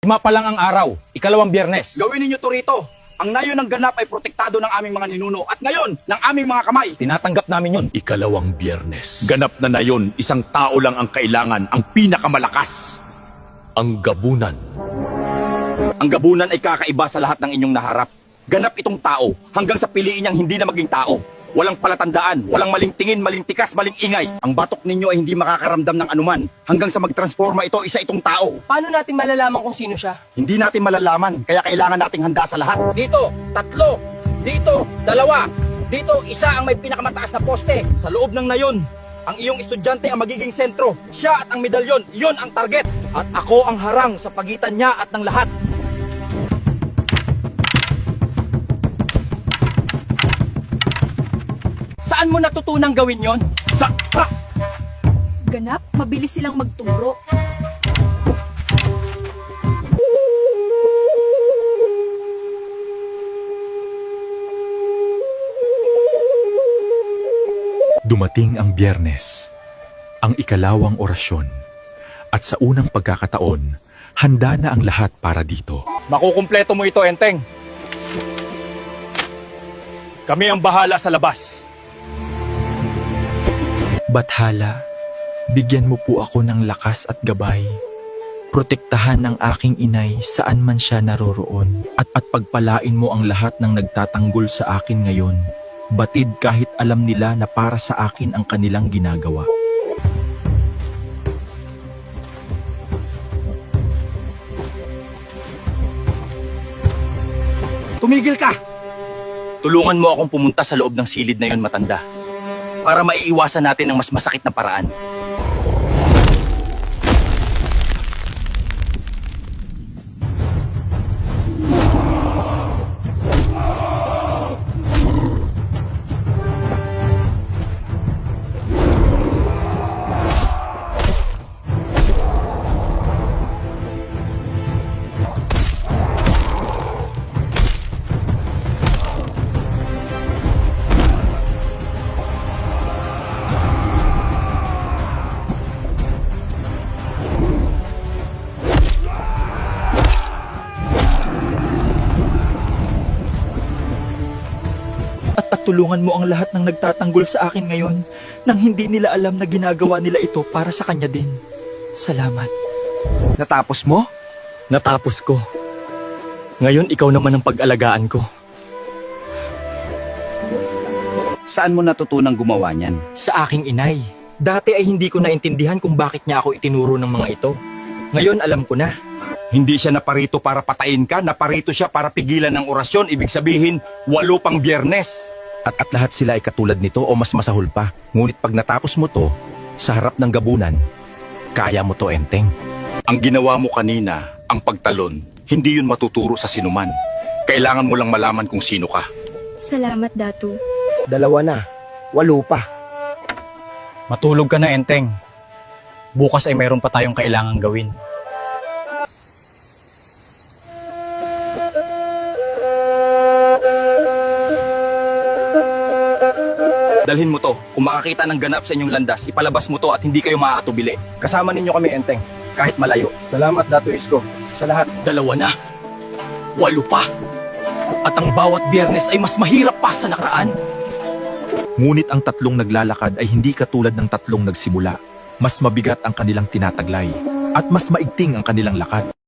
Lima pa lang ang araw, ikalawang Biyernes. Gawin ninyo to rito. Ang nayon ng ganap ay protektado ng aming mga ninuno at ngayon ng aming mga kamay. Tinatanggap namin yun. Ikalawang Biyernes. Ganap na yon, isang tao lang ang kailangan, ang pinakamalakas. Ang gabunan. Ang gabunan ay kakaiba sa lahat ng inyong naharap. Ganap itong tao hanggang sa piliin niyang hindi na maging tao. Walang palatandaan, walang maling tingin, maling tikas, maling ingay. Ang batok ninyo ay hindi makakaramdam ng anuman hanggang sa magtransforma ito isa itong tao. Paano natin malalaman kung sino siya? Hindi natin malalaman, kaya kailangan nating handa sa lahat. Dito, 3. Dito, 2. Dito, isa ang may pinakamataas na poste. Sa loob ng nayon, ang iyong estudyante ang magiging sentro. Siya at ang medalyon, iyon ang target. At ako ang harang sa pagitan niya at ng lahat. Saan mo natutunang gawin yon? Ganap, mabilis silang magturo. Dumating ang Biyernes, ang ikalawang orasyon. At sa unang pagkakataon, handa na ang lahat para dito. Makukumpleto mo ito, Enteng. Kami ang bahala sa labas. Bathala, bigyan mo po ako ng lakas at gabay. Protektahan ang aking inay saan man siya naroroon at pagpalain mo ang lahat ng nagtatanggol sa akin ngayon. Batid kahit alam nila na para sa akin ang kanilang ginagawa. Tumigil ka! Tulungan mo akong pumunta sa loob ng silid na yon, matanda. Para maiiwasan natin ang mas masakit na paraan. At tulungan mo ang lahat ng nagtatanggol sa akin ngayon nang hindi nila alam na ginagawa nila ito para sa kanya din. Salamat. Natapos mo? Natapos ko. Ngayon, ikaw naman ang pag-alagaan ko. Saan mo natutunang gumawa niyan? Sa aking inay. Dati ay hindi ko naintindihan kung bakit niya ako itinuro ng mga ito. Ngayon alam ko na. Hindi siya naparito para patayin ka, naparito siya para pigilan ang orasyon. Ibig sabihin, 8 pang Biyernes. At lahat sila ay katulad nito o mas masahol pa. Ngunit pag natapos mo to, sa harap ng gabunan, kaya mo to, Enteng. Ang ginawa mo kanina, ang pagtalon, hindi yun matuturo sa sinuman. Kailangan mo lang malaman kung sino ka. Salamat, Datu. 2 na. 8 pa. Matulog ka na, Enteng. Bukas ay mayroon pa tayong kailangang gawin. Dalhin mo to. Kung makakita ng ganap sa inyong landas, ipalabas mo to at hindi kayo maaatubili. Kasama ninyo kami, Enteng, kahit malayo. Salamat, Dato Isko, sa lahat. 2 na. 8 pa. At ang bawat Biyernes ay mas mahirap pa sa nakaraan. Ngunit ang tatlong naglalakad ay hindi katulad ng tatlong nagsimula. Mas mabigat ang kanilang tinataglay at mas maigting ang kanilang lakad.